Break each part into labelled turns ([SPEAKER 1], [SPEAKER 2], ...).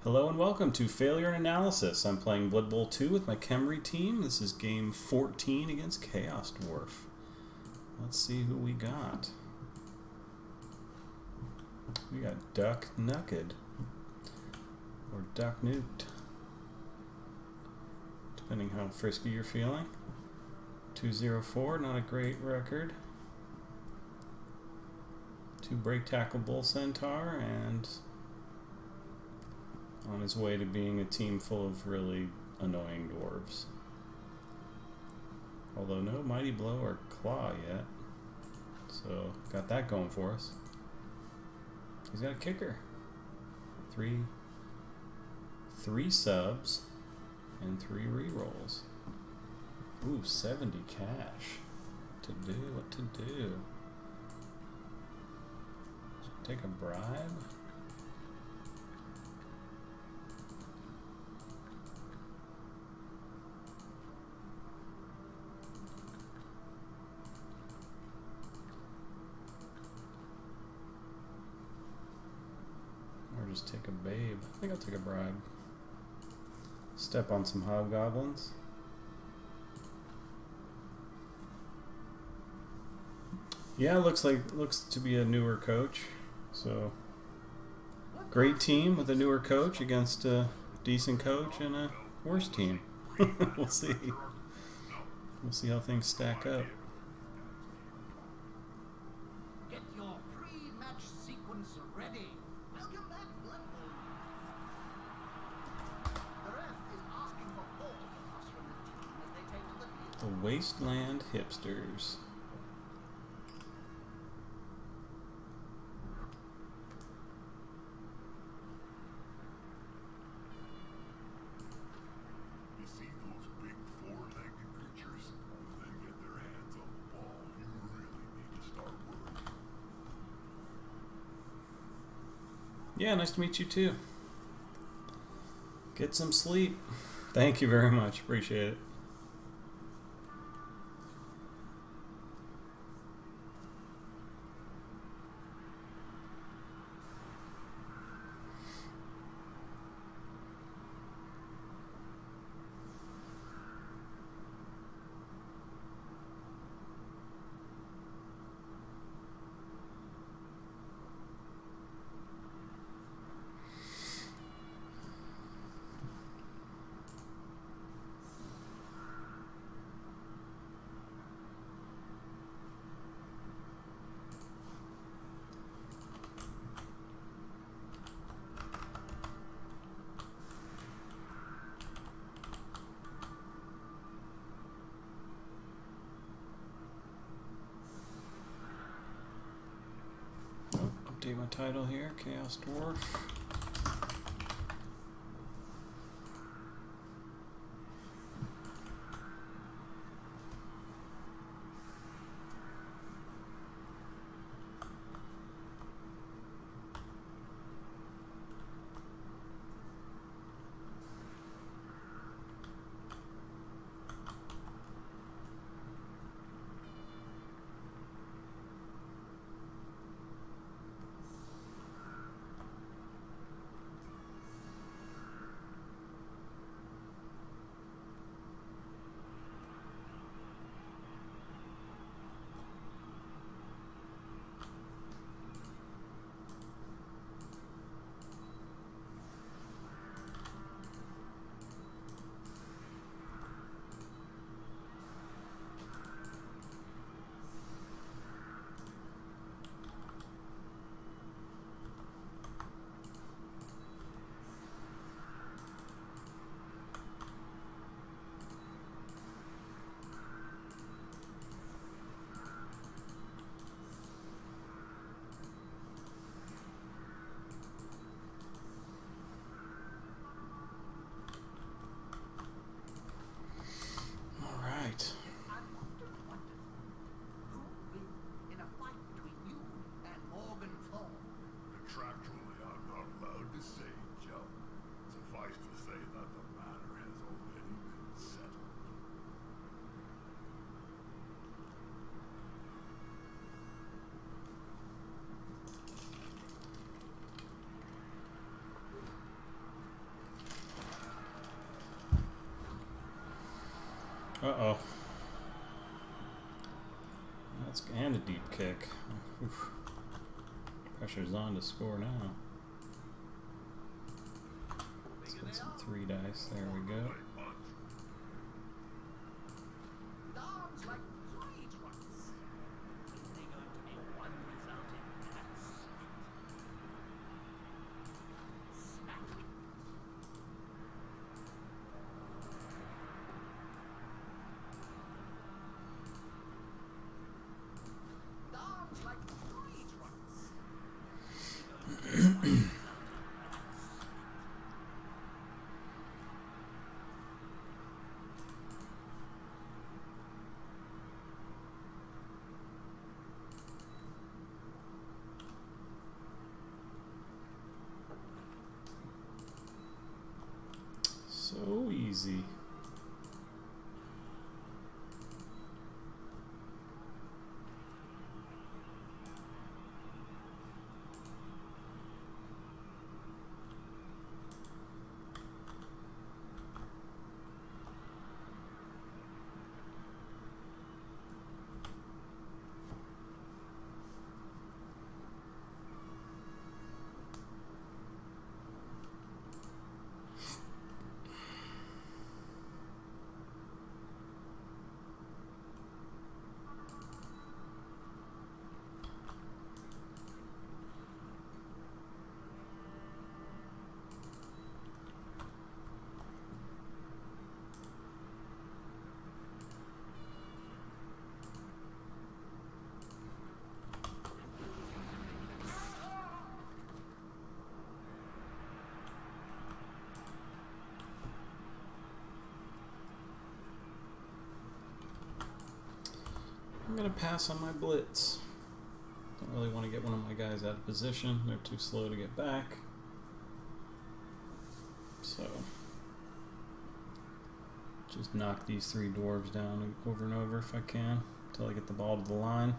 [SPEAKER 1] Hello and welcome to Failure and Analysis. I'm playing Blood Bowl 2 with my Khemri team. This is game 14 against Chaos Dwarf. Let's see who we got. We got Duck Nucked, or Duck Nuked, depending how frisky you're feeling. 204, not a great record. 2 Break Tackle Bull Centaur, and on his way to being a team full of really annoying dwarves. Although no Mighty Blow or Claw yet. So, got that going for us. He's got a kicker. Three subs and 3 rerolls. Ooh, 70 cash. What to do? Take a bribe? Or just take a babe. I think I'll take a bribe. Step on some hobgoblins. Yeah, looks to be a newer coach. So great team with a newer coach against a decent coach and a worse team. We'll see. We'll see how things stack up.
[SPEAKER 2] Get your pre-match sequence ready. Welcome back, Blood Bowl. The ref is asking for autographs from the team as they take to the field.
[SPEAKER 1] The Wasteland Hipsters.
[SPEAKER 3] You see those big four-legged creatures? When they get their hands on the ball, you really need to start worrying.
[SPEAKER 1] Yeah, nice to meet you too. Get some sleep. Thank you very much. Appreciate it. Update my title here, Chaos Dwarf. Uh-oh. That's and a deep kick. Oof. Pressure's on to score now. Let's get some 3 dice. There we go.
[SPEAKER 2] Downs like 3 trucks. Only going to be one result in that smack. Downs like 3 trucks. Only going to be one result in that
[SPEAKER 1] So easy. I'm gonna pass on my blitz. Don't really want to get one of my guys out of position. They're too slow to get back. So just knock these 3 dwarves down over and over if I can until I get the ball to the line.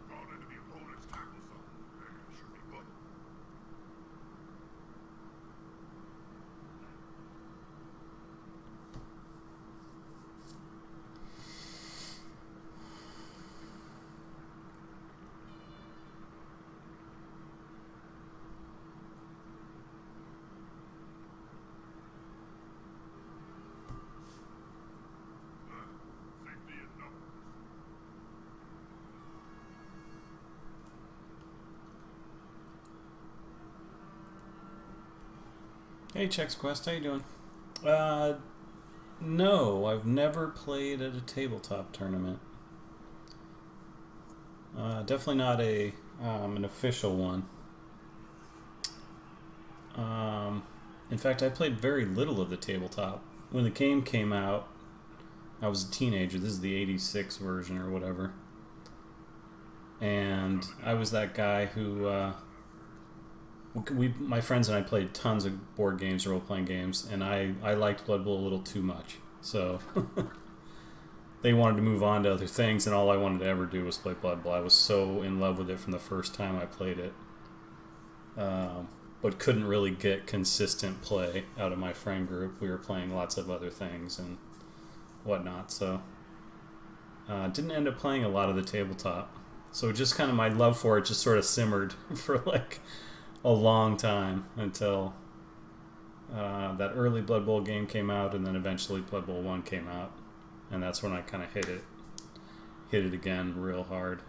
[SPEAKER 3] Gone into the opponent's tackle zone. Should be good. Safety in numbers.
[SPEAKER 1] Hey, Chex Quest, how you doing? No, I've never played at a tabletop tournament. Definitely not an official one. In fact, I played very little of the tabletop. When the game came out, I was a teenager. This is the '86 version or whatever. And I was that guy who my friends and I played tons of board games, role-playing games, and I liked Blood Bowl a little too much. So they wanted to move on to other things, and all I wanted to ever do was play Blood Bowl. I was so in love with it from the first time I played it, but couldn't really get consistent play out of my friend group. We were playing lots of other things and whatnot, so didn't end up playing a lot of the tabletop. So just kind of my love for it just sort of simmered for like a long time until that early Blood Bowl game came out, and then eventually Blood Bowl 1 came out, and that's when I kind of hit it again real hard.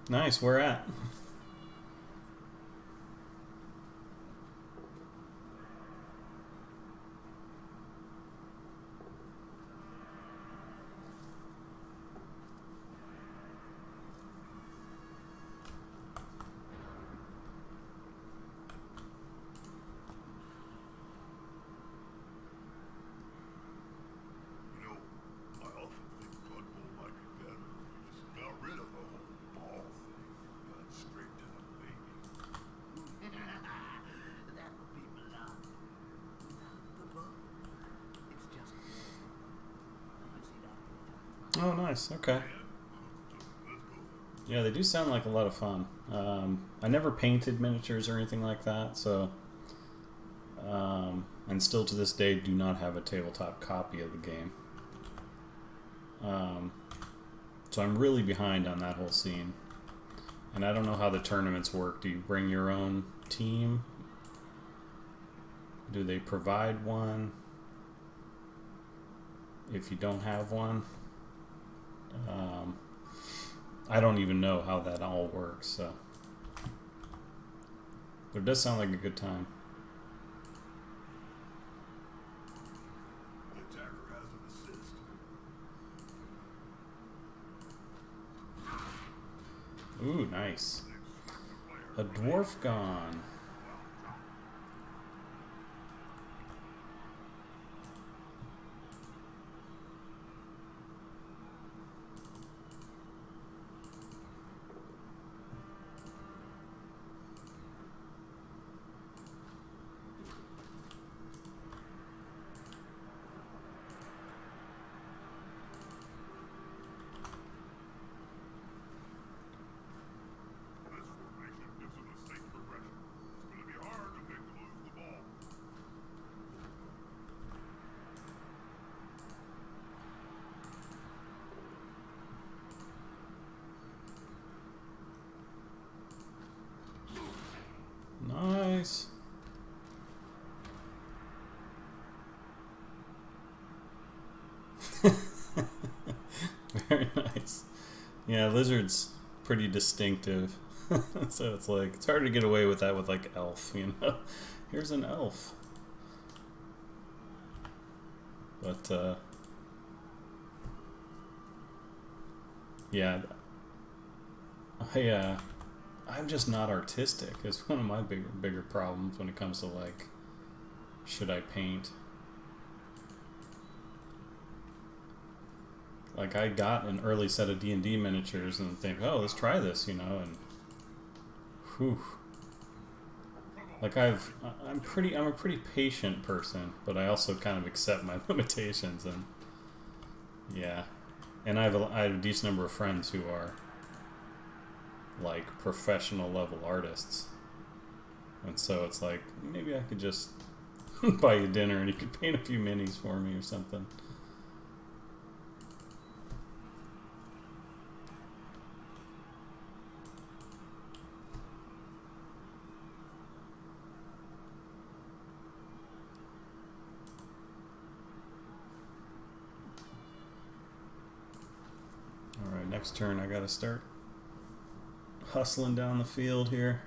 [SPEAKER 1] Nice, where at?
[SPEAKER 3] You know, I often think Blood Bowl might be better if we just got rid of the whole ball thing and got straight to the baby.
[SPEAKER 2] That would be blood. The book. It's just war. I see that.
[SPEAKER 1] Oh, nice. Okay.
[SPEAKER 3] Let's go.
[SPEAKER 1] Yeah, they do sound like a lot of fun. I never painted miniatures or anything like that, so and still to this day do not have a tabletop copy of the game. So I'm really behind on that whole scene. And I don't know how the tournaments work. Do you bring your own team? Do they provide one? If you don't have one? I don't even know how that all works, so. But it does sound like a good time.
[SPEAKER 3] The attacker has an assist.
[SPEAKER 1] Ooh, nice. A dwarf gone.
[SPEAKER 3] This formation gives them a safe progression. It's going to be hard to make them lose the ball.
[SPEAKER 1] Nice. Very nice. Yeah, lizard's pretty distinctive. So it's like, it's hard to get away with that with like elf, you know? Here's an elf. But, yeah. I'm just not artistic. It's one of my bigger problems when it comes to like, should I paint? Like I got an early set of D&D miniatures and think, oh, let's try this, you know, and whew. Like I'm a pretty patient person, but I also kind of accept my limitations, and yeah, and I have a decent number of friends who are like professional level artists, and so it's like maybe I could just buy you dinner and you could paint a few minis for me or something. Alright, next turn I gotta start hustling down the field here.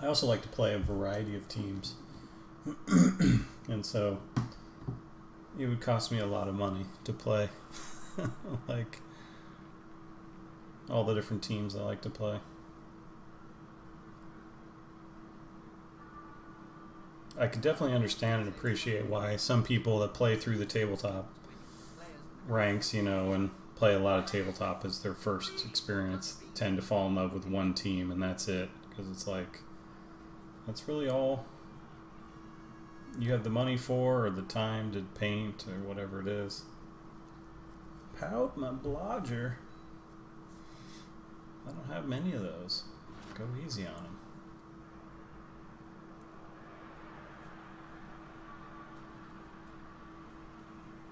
[SPEAKER 1] I also like to play a variety of teams. And so it would cost me a lot of money to play like all the different teams I like to play. I could definitely understand and appreciate why some people that play through the tabletop ranks, you know, and play a lot of tabletop as their first experience, tend to fall in love with one team and that's it. Because it's like, that's really all you have the money for or the time to paint or whatever it is. Pout my blodger. I don't have many of those. Go easy on them.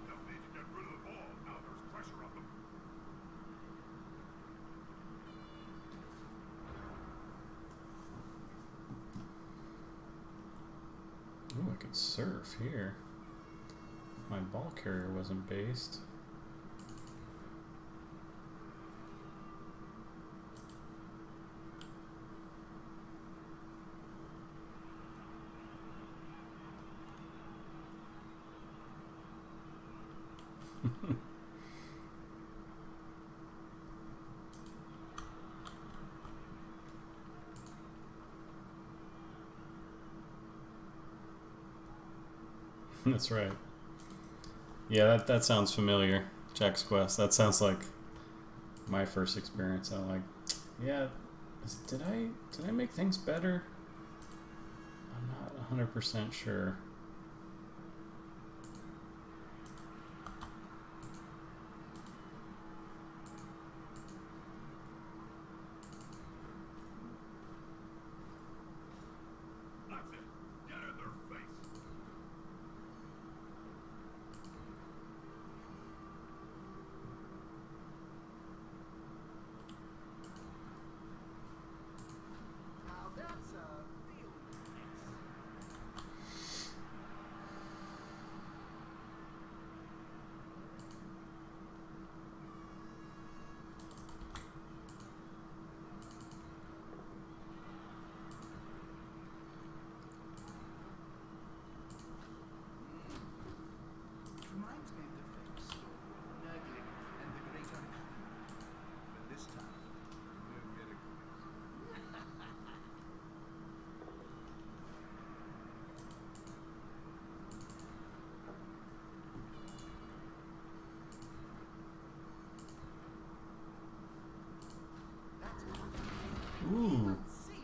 [SPEAKER 3] They'll need to get rid of the ball. Now there's pressure on them.
[SPEAKER 1] Ooh, I could surf here. My ball carrier wasn't based. That's right. Yeah, that sounds familiar. Jack's Quest. That sounds like my first experience. I'm like, yeah, did I make things better? I'm not 100% sure.
[SPEAKER 3] That's it. Get in their face.
[SPEAKER 2] Now that's a real mess. It reminds me of the famous story of Nurgling and the Great Uncommon. But this time, no miracles. That's
[SPEAKER 1] Ooh,
[SPEAKER 2] let's see.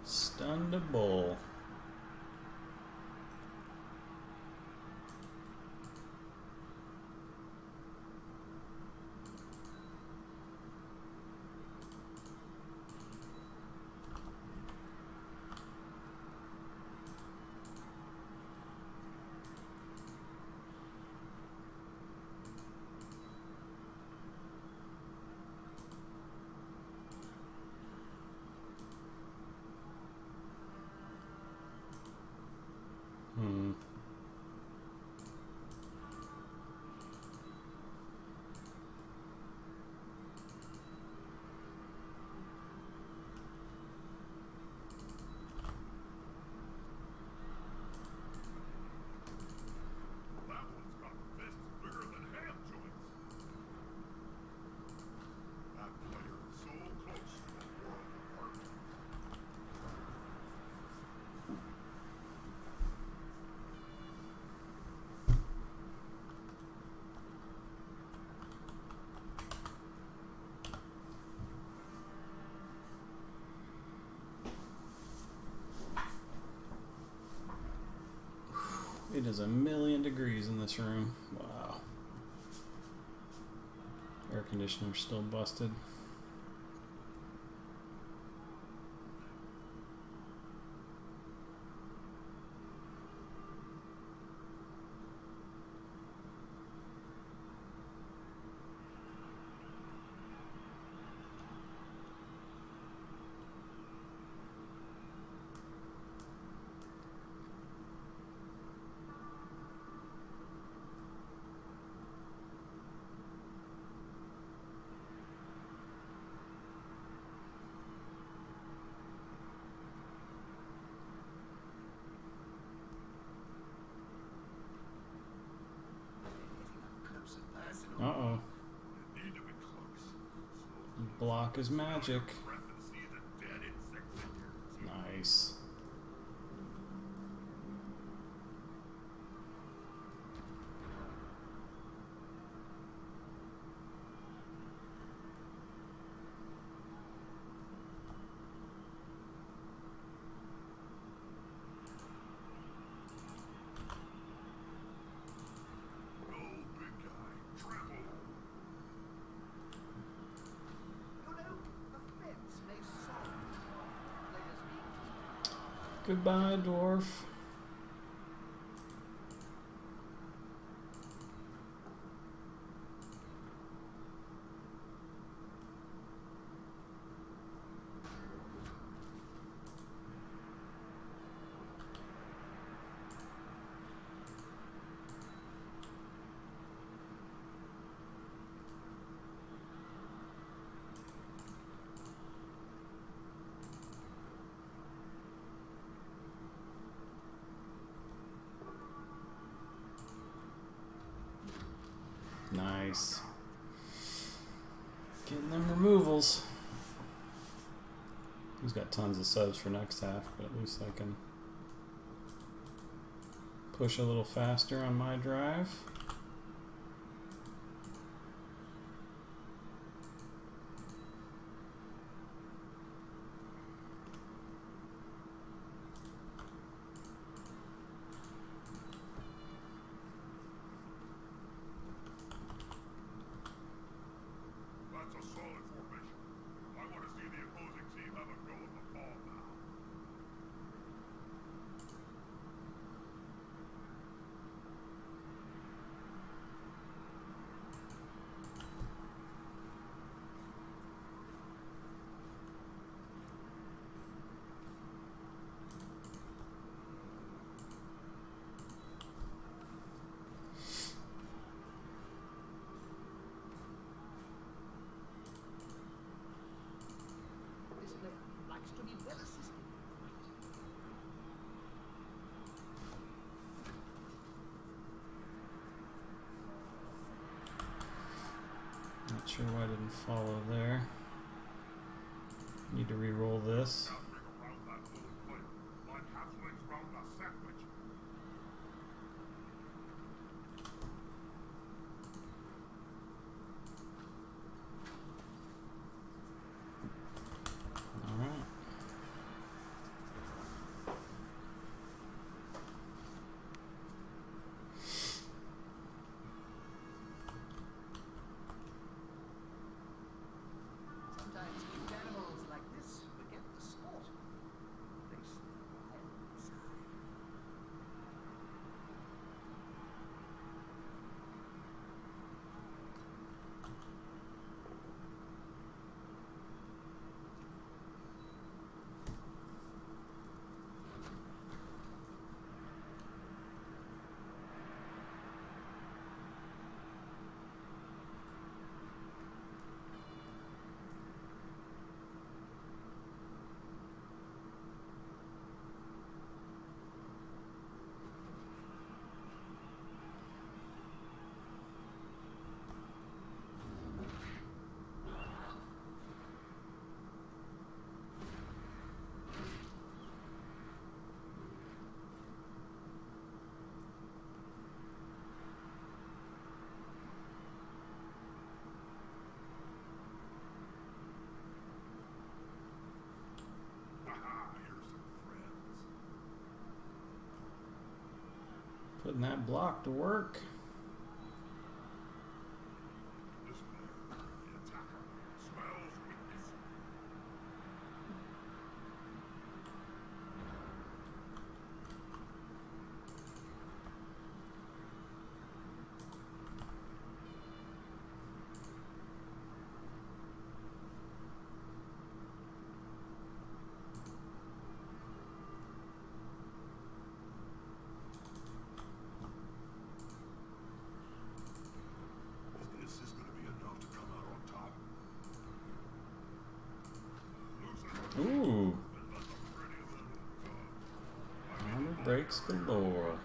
[SPEAKER 1] stunned a bull. Hmm.
[SPEAKER 3] That one's got fists bigger than ham joints. That player is so close to a world of hurt.
[SPEAKER 1] It is 1,000,000 degrees in this room. Wow. Air conditioner's still busted.
[SPEAKER 2] Close and personal.
[SPEAKER 1] Uh-oh.
[SPEAKER 3] You need to be close. So
[SPEAKER 1] Block is magic.
[SPEAKER 3] breath and see the dead insects in here.
[SPEAKER 1] Nice.
[SPEAKER 3] Go, big guy. Trample.
[SPEAKER 2] You're
[SPEAKER 1] Goodbye, dwarf. Nice. Getting them removals. He's got tons of subs for next half, but at least I can push a little faster on my drive.
[SPEAKER 3] That's a solid formation. I want to see the opposing team have a go at the ball now.
[SPEAKER 2] This player likes to be well assisted.
[SPEAKER 1] Not sure why I didn't follow there. Need to re-roll this.
[SPEAKER 3] Now bring around that little player. Like halflings round a sandwich.
[SPEAKER 1] Alright.
[SPEAKER 2] Sometimes cute animals like this forget the sport. They stay wild inside.
[SPEAKER 3] Haha, here's some friends.
[SPEAKER 1] Putting that block to work.
[SPEAKER 3] This player, the attacker, smells weakness. Is the assist going to be enough to come out on top? Lose it.
[SPEAKER 1] Ooh.
[SPEAKER 3] That's a pretty little
[SPEAKER 1] Armor breaks galore.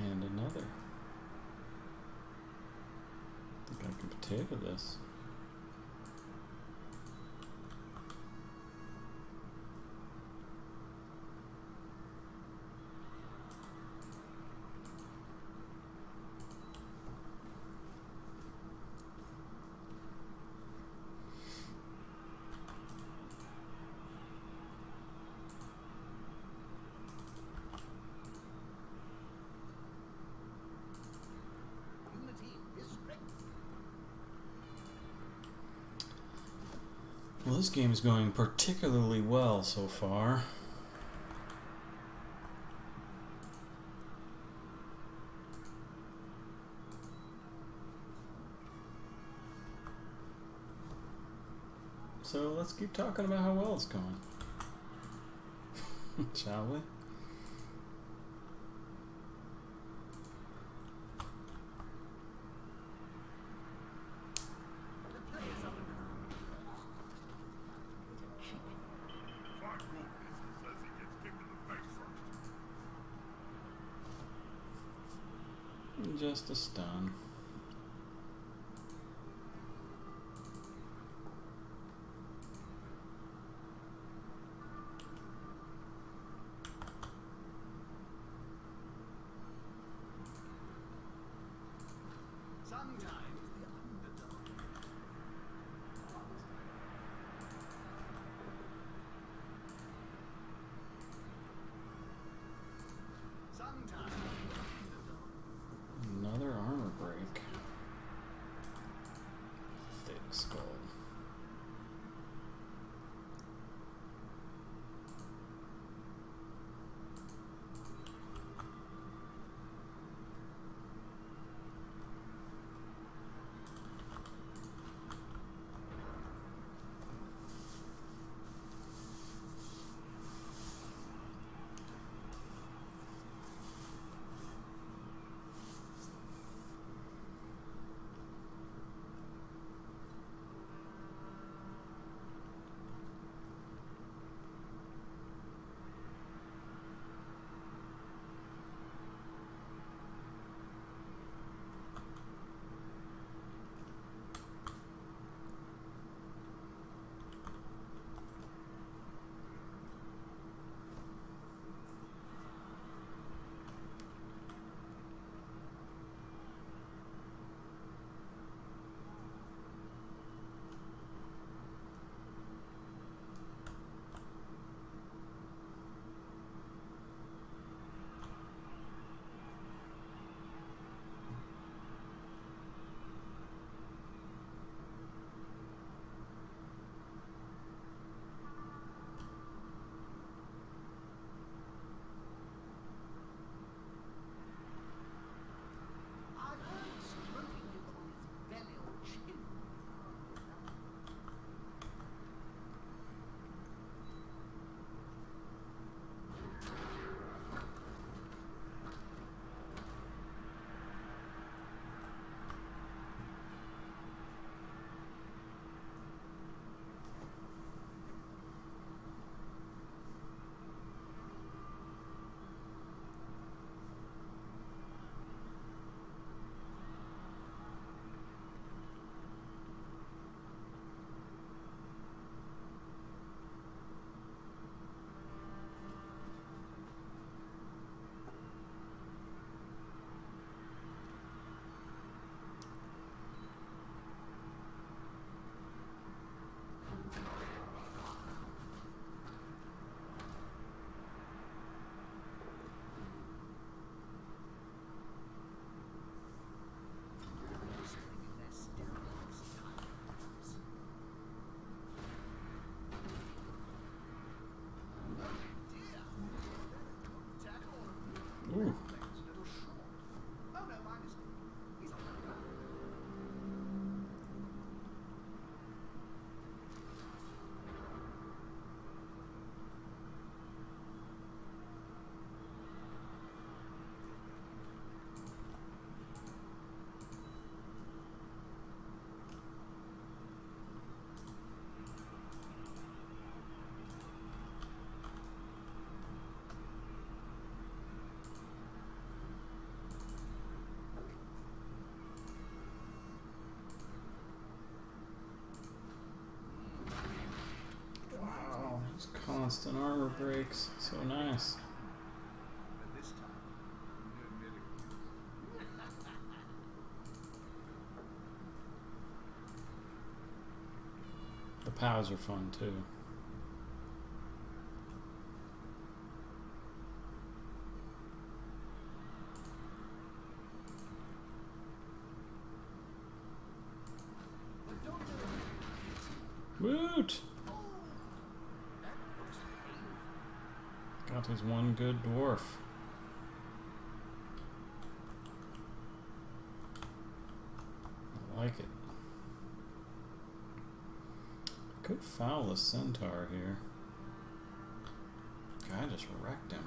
[SPEAKER 1] And another. I think I can potato this. this game is going particularly well so far. So let's keep talking about how well it's going. Shall we?
[SPEAKER 3] Fine rule says he gets kicked in the face first.
[SPEAKER 1] Just a stun.
[SPEAKER 2] Sometimes the underdog. Sometimes the underdog.
[SPEAKER 1] Another armor break. Thick skull.
[SPEAKER 2] I've heard stroking him on his belly or chin. Springing their stallions times. Dear, tackle.
[SPEAKER 1] Ooh.
[SPEAKER 2] Legs a little short. Oh no, my mistake. He's on the ground.
[SPEAKER 1] Wow, those constant armor breaks. So nice.
[SPEAKER 2] But this time, no miracle.
[SPEAKER 1] The POWs are fun too.
[SPEAKER 2] But don't do it.
[SPEAKER 1] Woot!
[SPEAKER 2] Oh,
[SPEAKER 1] Got his one good dwarf. I like it. Could foul the centaur here. Guy just wrecked him.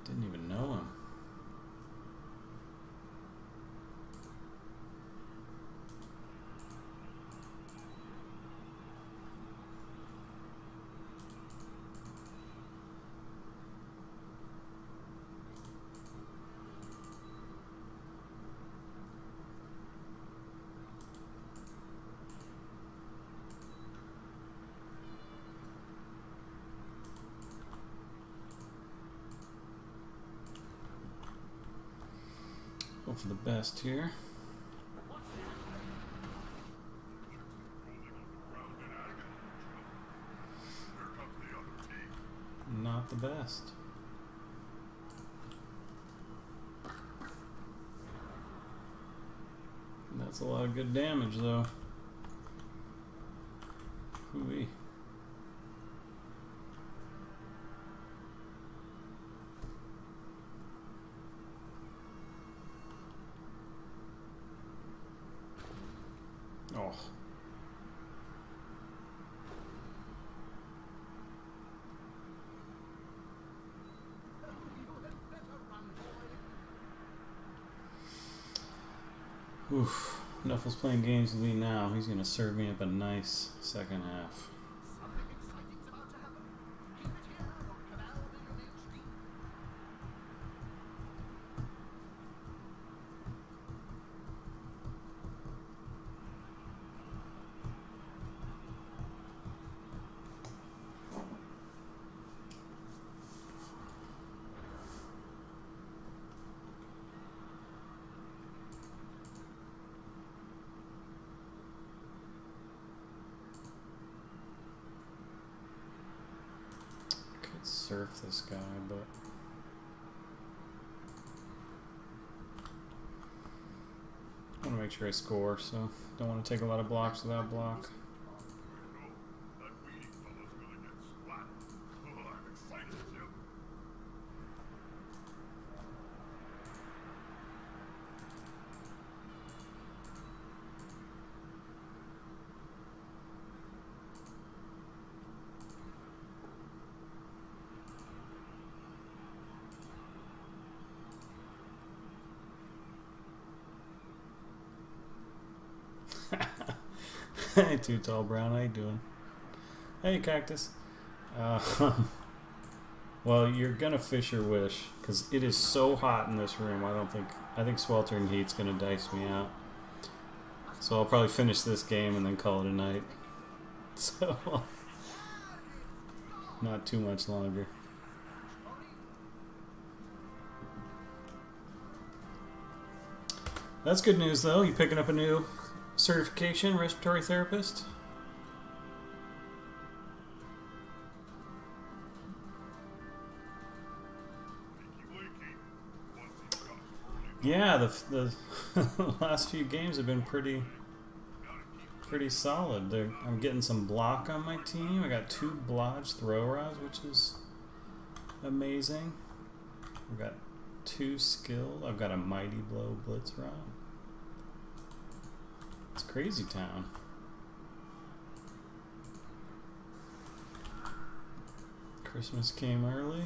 [SPEAKER 1] Didn't even know him. Hope for the best here. Not the best. That's a lot of good damage, though. Hooey. Oh. Oof. Nuffle's playing games with me now. He's going to serve me up a nice second half.
[SPEAKER 2] Something exciting's about to happen. Keep it here or Canal will be extreme.
[SPEAKER 1] Could surf this guy, but I want to make sure I score, so don't want to take a lot of blocks without block.
[SPEAKER 3] That weedy fella's gonna get splattered. Oh, I'm excited, Jim.
[SPEAKER 1] Hey, Too Tall Brown, how you doing? Hey, Cactus. Well, you're gonna fish your wish because it is so hot in this room. I think sweltering heat's gonna dice me out. So I'll probably finish this game and then call it a night. So not too much longer. That's good news, though. You picking up a new certification, respiratory therapist?
[SPEAKER 3] Wakey, wakey. Once he comes early,
[SPEAKER 1] Yeah, the last few games have been pretty solid. I'm getting some block on my team. I got 2 blodge throw rods, which is amazing. I've got 2 skill. I've got a mighty blow blitz rod. It's crazy town. Christmas came early.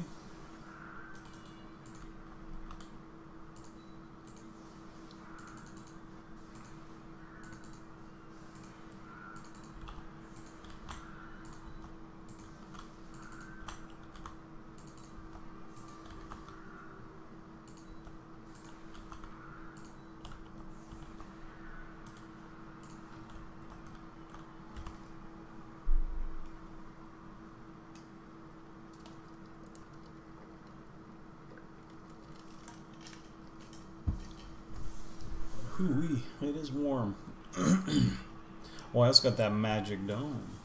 [SPEAKER 1] Ooh-wee, it is warm. Oh, I also got that magic dome.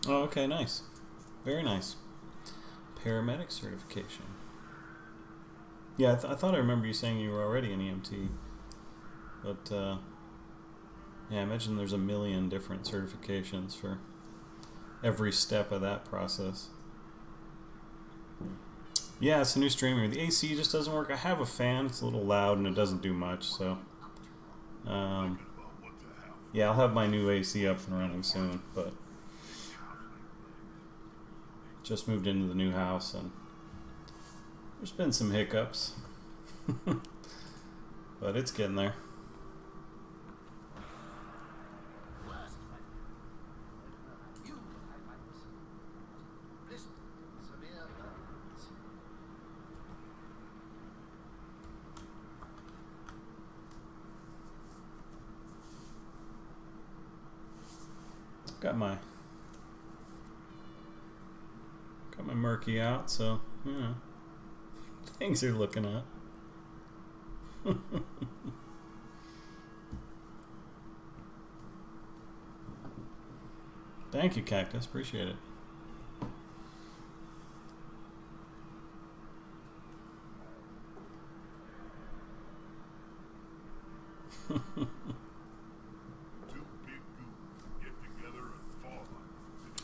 [SPEAKER 1] Oh, okay, nice. Very nice. Paramedic certification. Yeah, I thought I remember you saying you were already an EMT. But, Yeah, I imagine there's a million different certifications for every step of that process. Yeah, it's a new streamer. The AC just doesn't work. I have a fan. It's a little loud and it doesn't do much, so... yeah, I'll have my new AC up and running soon, but... just moved into the new house and... there's been some hiccups. But it's getting there. Got my murky out, so you know things are looking up. Thank you, Cactus. Appreciate it.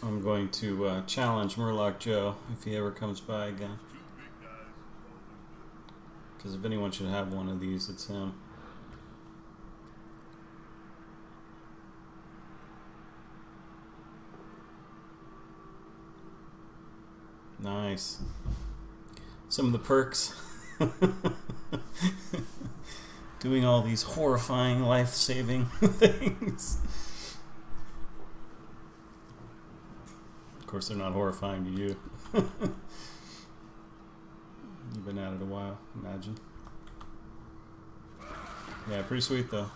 [SPEAKER 1] I'm going to challenge Murloc Joe if he ever comes by again. Because if anyone should have one of these, it's him. Nice. Some of the perks. Doing all these horrifying, life-saving things. Of course, they're not horrifying to you. You've been at it a while, imagine. Yeah, pretty sweet though.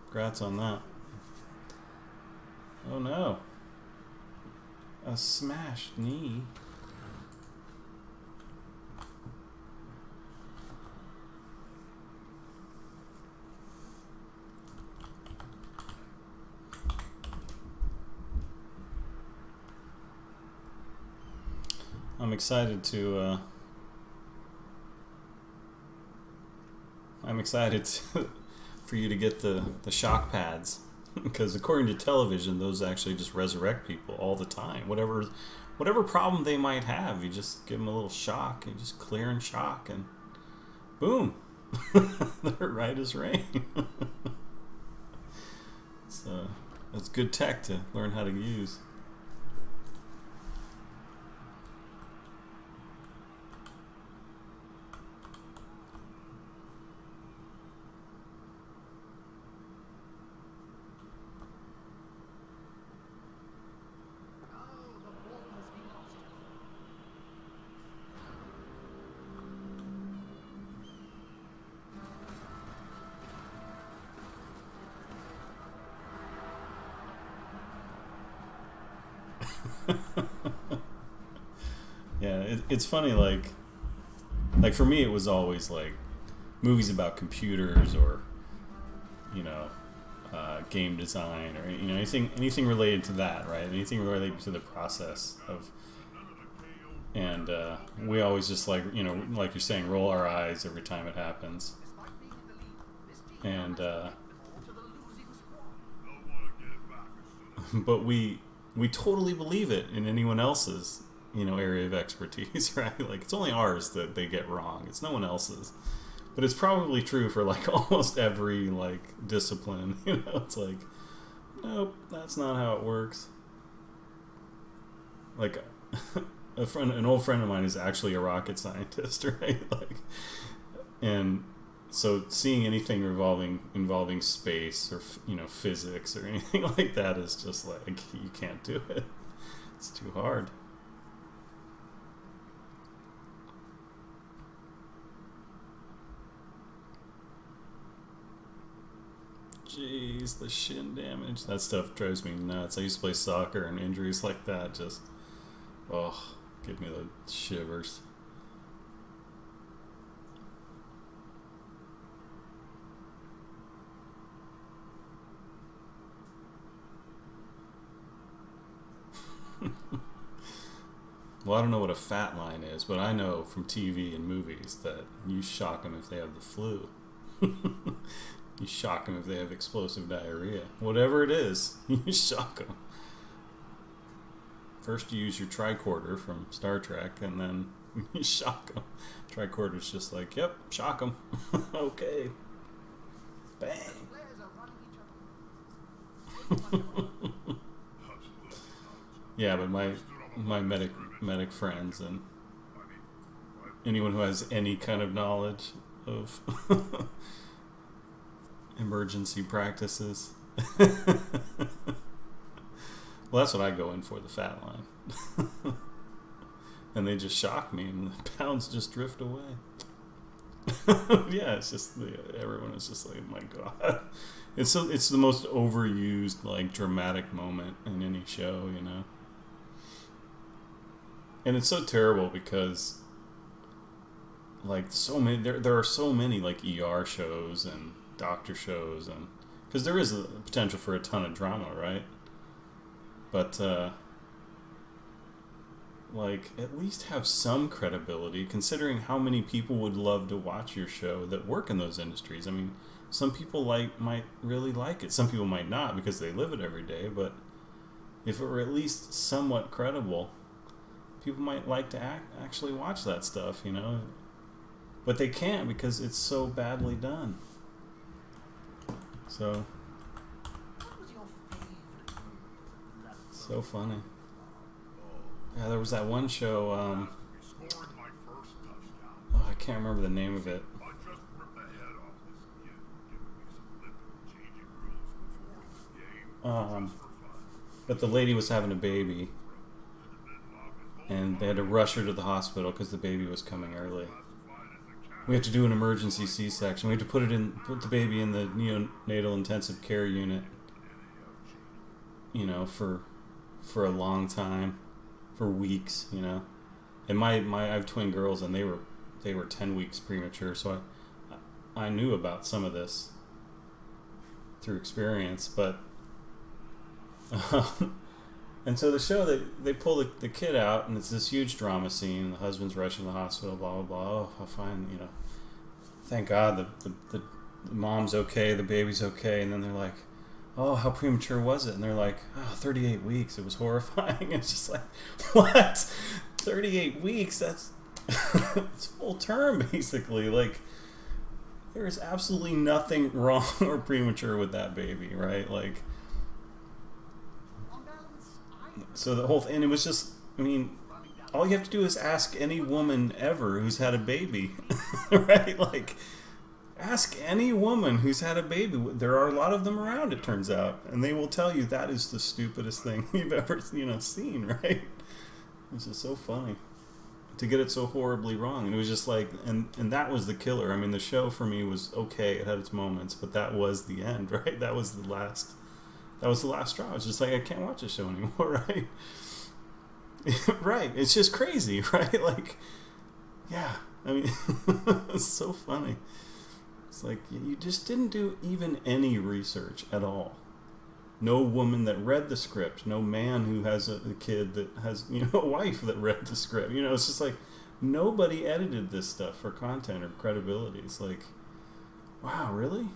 [SPEAKER 1] Congrats on that. Oh no. A smashed knee. I'm excited to for you to get the shock pads, because according to television, those actually just resurrect people all the time. Whatever problem they might have, you just give them a little shock, and just clear and shock, and boom, they're right as rain. So that's good tech to learn how to use. Yeah, it's funny, like for me it was always like movies about computers or game design or anything related to that, right? Anything related to the process of, and we always just like you're saying, roll our eyes every time it happens, and but we totally believe it in anyone else's area of expertise, right? Like it's only ours that they get wrong. It's no one else's. But it's probably true for like almost every like discipline. It's like, nope, that's not how it works. Like an old friend of mine is actually a rocket scientist, right? Like, and so seeing anything involving space or physics or anything like that is just like you can't do it. It's too hard. Jeez, the shin damage. That stuff drives me nuts. I used to play soccer, and injuries like that just, give me the shivers. Well, I don't know what a fat line is, but I know from TV and movies that you shock them if they have the flu. You shock them if they have explosive diarrhea. Whatever it is, you shock them. First you use your tricorder from Star Trek, and then you shock them. Tricorder's just like, yep, shock them. Okay. Bang. Yeah, but my medic friends and anyone who has any kind of knowledge of emergency practices. Well, that's what I go in for, the fat line. And they just shock me and the pounds just drift away. Yeah, it's just, everyone is just like, oh my God. It's the most overused, like, dramatic moment in any show, you know? And it's so terrible because, like, so many, there are so many, like, ER shows and doctor shows, and because there is a potential for a ton of drama, right? But like, at least have some credibility, considering how many people would love to watch your show that work in those industries. I mean, some people might really like it, some people might not because they live it every day, but if it were at least somewhat credible, people might like to actually watch that stuff, you know? But they can't because it's so badly done. So, so funny. Yeah, there was that one show, oh, I can't remember the name of it. But the lady was having a baby, and they had to rush her to the hospital because the baby was coming early. We had to do an emergency C-section. We had to put the baby in the neonatal intensive care unit, you know, for a long time, for weeks, you know. And I have twin girls, and they were 10 weeks premature, so I knew about some of this through experience, but and so the show, they pull the kid out, and it's this huge drama scene. The husband's rushing to the hospital, blah blah blah. Oh, I'll find, you know, thank God the mom's okay, the baby's okay, and then they're like, oh, how premature was it? And they're like, oh, 38 weeks. It was horrifying. It's just like, what? 38 weeks? That's it's full term, basically. Like, there is absolutely nothing wrong or premature with that baby, right? Like, so the whole thing, and it was just, I mean, all you have to do is ask any woman ever who's had a baby, right? Like, ask any woman who's had a baby. There are a lot of them around, it turns out, and they will tell you that is the stupidest thing you've ever, seen, right? It's just so funny to get it so horribly wrong. And it was just like, and that was the killer. I mean, the show for me was okay. It had its moments, but that was the end, right? That was the last straw. It's just like, I can't watch this show anymore, right? Right. It's just crazy, right? Like, yeah. I mean, it's so funny. It's like, you just didn't do even any research at all. No woman that read the script. No man who has a kid that has, a wife that read the script. It's just like, nobody edited this stuff for content or credibility. It's like, wow, really?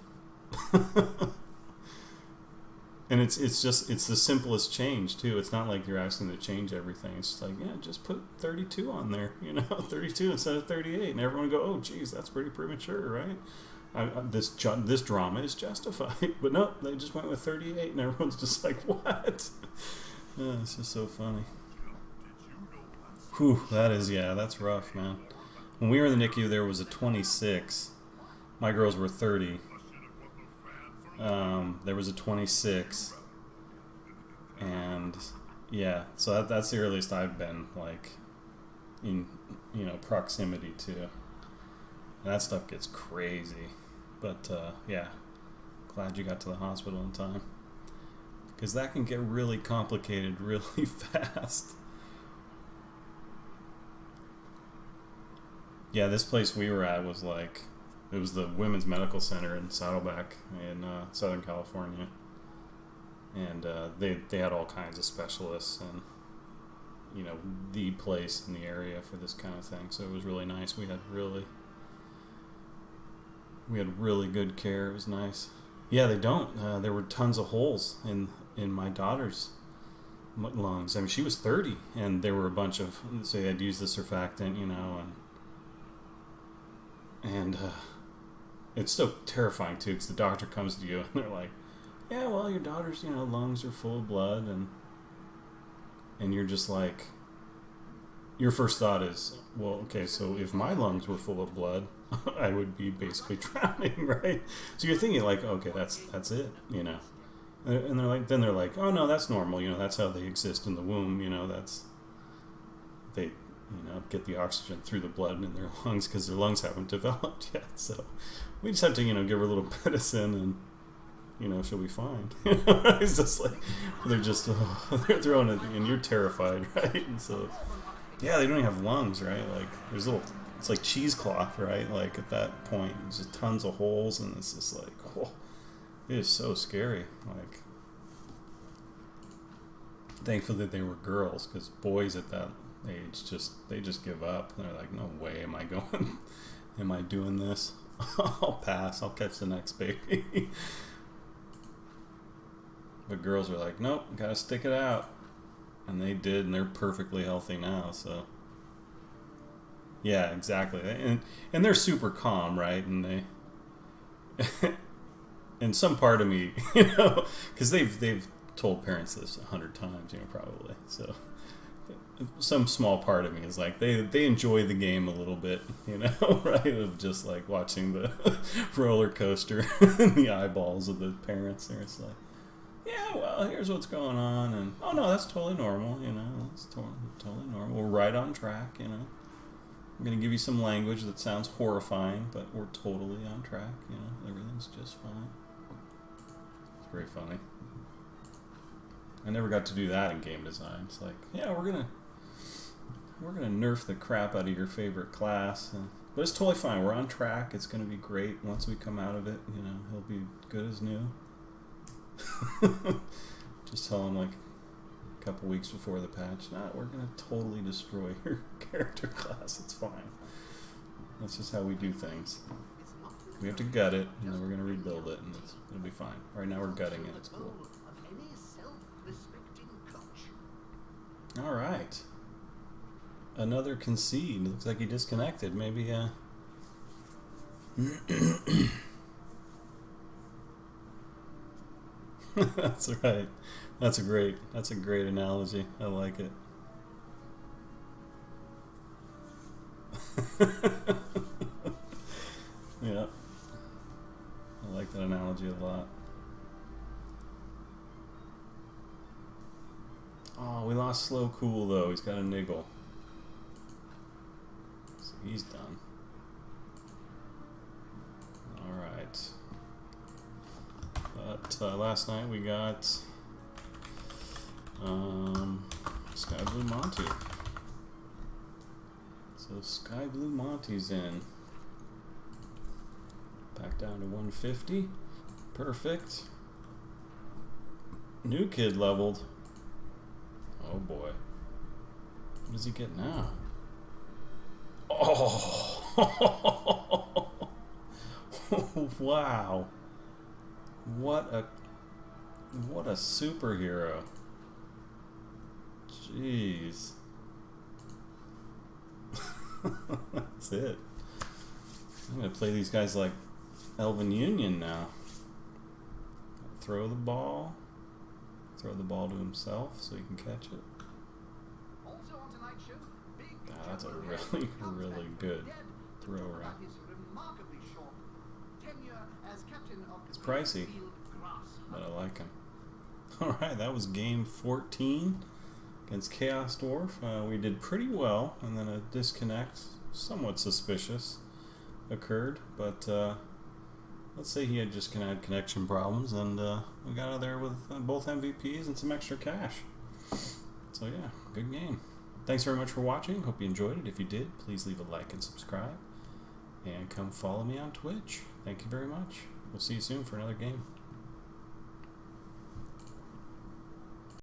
[SPEAKER 1] And it's the simplest change, too. It's not like you're asking to change everything. It's just like, yeah, just put 32 on there, 32 instead of 38. And everyone go, oh, geez, that's pretty premature, right? This drama is justified. But no, they just went with 38, and everyone's just like, what? It's just so funny. Whew, that's rough, man. When we were in the NICU, there was a 26. My girls were 30. There was a 26, and yeah, so that's the earliest I've been, like, in proximity to. And that stuff gets crazy, but yeah, glad you got to the hospital in time, because that can get really complicated really fast. Yeah, this place we were at was like, it was the Women's Medical Center in Saddleback in Southern California, and they had all kinds of specialists and the place in the area for this kind of thing. So it was really nice. We had really We had really good care. It was nice. Yeah, they don't. There were tons of holes in my daughter's lungs. I mean, she was 30, and there were a bunch of, so they had used the surfactant, you know, and it's so terrifying too, because the doctor comes to you and they're like, yeah, well, your daughter's, you know, lungs are full of blood, and you're just like, your first thought is, well, okay, so if my lungs were full of blood, I would be basically drowning, right? So you're thinking like, okay, that's it, you know. And they're like, oh no, that's normal, you know, that's how they exist in the womb, you know, they, you know, get the oxygen through the blood in their lungs because their lungs haven't developed yet. So we just have to, you know, give her a little medicine and, you know, she'll be fine. It's just like, they're just, they're throwing it, and you're terrified, right? And so, yeah, they don't even have lungs, right? Like, there's little, it's like cheesecloth, right? Like, at that point, there's just tons of holes, and it's just like, oh, it is so scary. Like, thankfully they were girls, because boys at that age they just give up. They're like, no way am I going, am I doing this? I'll pass, I'll catch the next baby. But girls are like, nope, gotta stick it out. And they did, and they're perfectly healthy now, so. Yeah, exactly. And they're super calm, right? And they, and some part of me, you know, because they've told parents this 100 times, you know, probably. So some small part of me is like, they enjoy the game a little bit, you know, right? Of just like watching the roller coaster in the eyeballs of the parents. And it's like, yeah, well, here's what's going on, and oh no, that's totally normal, you know, it's totally normal. We're right on track, you know. I'm gonna give you some language that sounds horrifying, but we're totally on track, you know. Everything's just fine. It's very funny. I never got to do that in game design. It's like, yeah, we're gonna nerf the crap out of your favorite class, but it's totally fine. We're on track. It's gonna be great once we come out of it. You know, he'll be good as new. Just tell him like a couple weeks before the patch, nah, we're gonna totally destroy your character class. It's fine. That's just how we do things. We have to gut it, and then we're gonna rebuild it, and it'll be fine. Right now we're gutting it. It's cool. All right. Another concede. Looks like he disconnected. Maybe. That's right. That's a great analogy. I like it. Yeah. I like that analogy a lot. Oh, we lost Slow Cool though. He's got a niggle. So he's done. Alright. But last night we got Sky Blue Monty. So Sky Blue Monty's in. Back down to 150. Perfect. New kid leveled. Oh boy. What does he get now? Oh! Wow. What a superhero. Jeez. That's it. I'm gonna play these guys like Elven Union now. Throw the ball to himself so he can catch it. God, that's a really, really good throw route. It's pricey, but I like him. Alright, that was game 14 against Chaos Dwarf. We did pretty well, and then a disconnect, somewhat suspicious, occurred, but let's say he had just had connection problems, and we got out of there with both MVPs and some extra cash. So yeah, good game. Thanks very much for watching. Hope you enjoyed it. If you did, please leave a like and subscribe. And come follow me on Twitch. Thank you very much. We'll see you soon for another game.